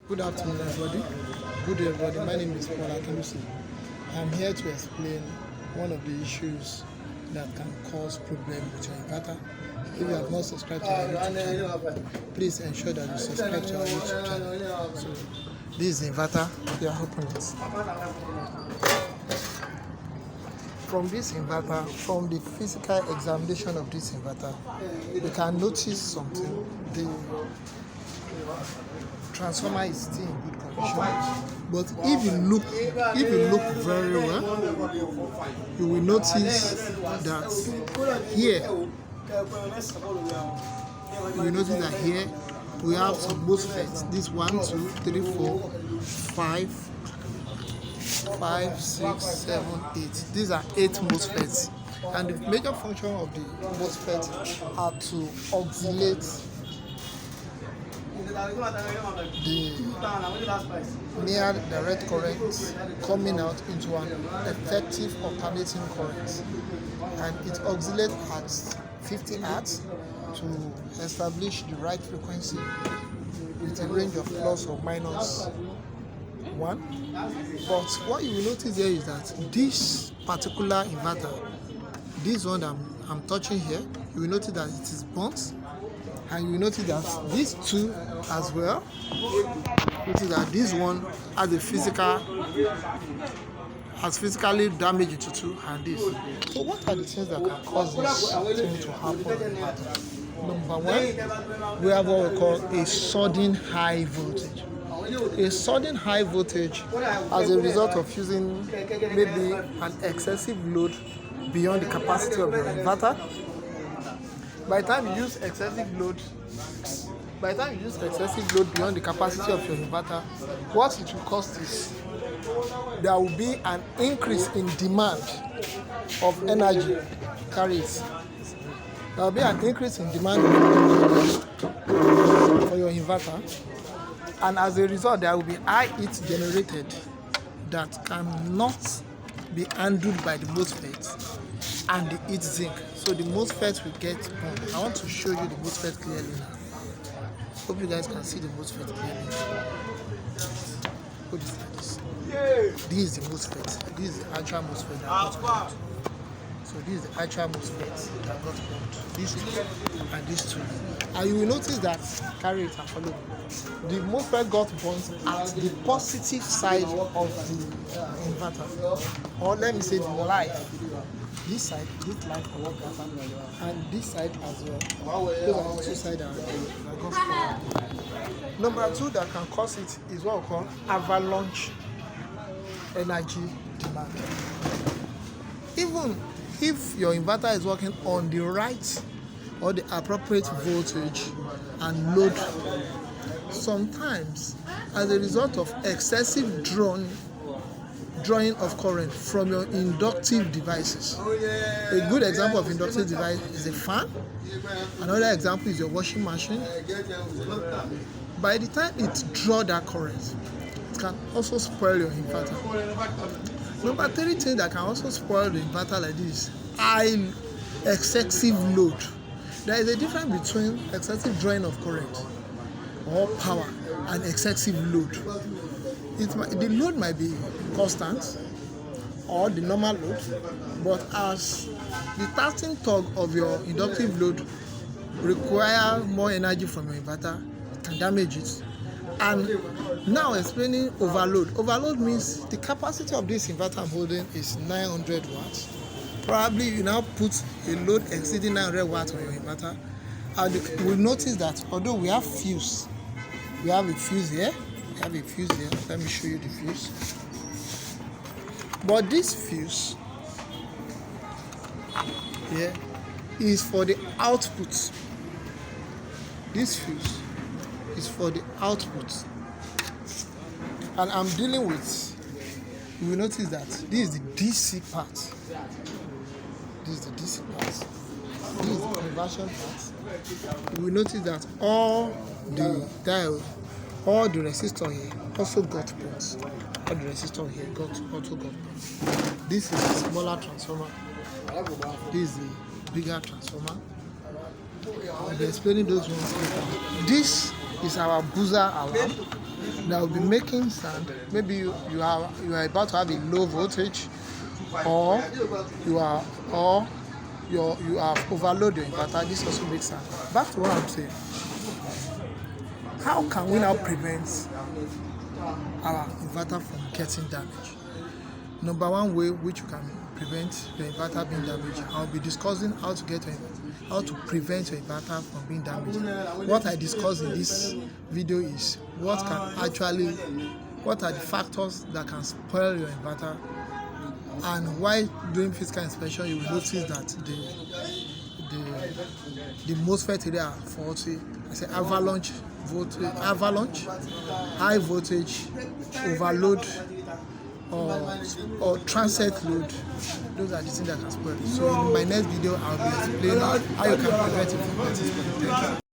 Good afternoon, everybody. Good day, everybody. My name is Paul Akinusi. I'm here to explain one of the issues that can cause problem with your inverter. If you have not subscribed to our YouTube channel, please ensure that you subscribe to our YouTube channel. So, this is the inverter. We are opening it. From this inverter, from the physical examination of this inverter, you can notice something. The transformer is still in good condition, but if you look very well, you will notice that here we have some MOSFETs. This 1, 2, 3, 4, 5, 6, 7, 8. These are 8 MOSFETs, and the major function of the MOSFET are to oscillate the near direct current coming out into an effective alternating current, and it oscillates at 50 Hz to establish the right frequency with a range of plus or minus 1. But what you will notice here is that this particular inverter, this one that I'm touching here, you will notice that it is burnt, and you will notice that these two as well. Notice that this one has physically damaged into two, and this. So what are the things that can cause this thing to happen? Number one, we have what we call a sudden high voltage. A sudden high voltage as a result of using maybe an excessive load beyond the capacity of your inverter. By the time you use excessive load beyond the capacity of your inverter, what it will cause is there will be an increase in demand of energy. Carry it. There will be an increase in demand for your inverter, and as a result, there will be high heat generated that cannot be handled by the MOSFET and the heat sink. So the MOSFET will get burned. I want to show you the MOSFET clearly now. Hope you guys can see the MOSFET clearly. Hope it's like this. This is the MOSFET. This is the actual MOSFET that got burned. So this is the actual MOSFET that got burned. These two and these two. And you will notice that, carry it and follow. The MOSFET got burnt at the positive side of the inverter. Or let me say the live. This side, this light for one pattern, and this side as well. Those are the two sides that got spoiled. Number two that can cause it is what we call avalanche energy demand. Even if your inverter is working on the right or the appropriate voltage and load, sometimes as a result of excessive drawing of current from your inductive devices. A good example of inductive device is a fan. Another example is your washing machine. By the time it draws that current, it can also spoil your inverter. Number 3 thing that can also spoil the inverter like this, high excessive load. There is a difference between excessive drawing of current or power and excessive load. The load might be constant or the normal load, but as the starting torque of your inductive load require more energy from your inverter, it can damage it. And now explaining overload. Overload means the capacity of this inverter I'm holding is 900 watts. Probably you now put a load exceeding 900 watts on your inverter, and we'll notice that although we have fuse, we have a fuse here. Let me show you the fuse. But this fuse here is for the output. This fuse is for the output. And I'm dealing with, you will notice that this is the DC part. This is the DC part. This is the conversion part. You will notice that all the diode, all the resistor here also got burnt. All the resistor here also got burnt. This is a smaller transformer. This is the bigger transformer. I'll be explaining those ones later. This is our buzzer alarm. that will be making sound. Maybe you are about to have a low voltage, or you are overloaded your inverter. This also makes sound. Back to what I'm saying. How can we now prevent our inverter from getting damaged? Number one way which you can prevent your inverter being damaged, I'll be discussing how to prevent your inverter from being damaged. What I discussed in this video is what are the factors that can spoil your inverter, and while doing physical inspection you will notice that the MOSFET area are faulty. I say avalanche, high voltage, overload, or transient load. Those are the things that can spoil it. So in my next video I'll be explaining how you can prevent it from getting spoiled. Thank you.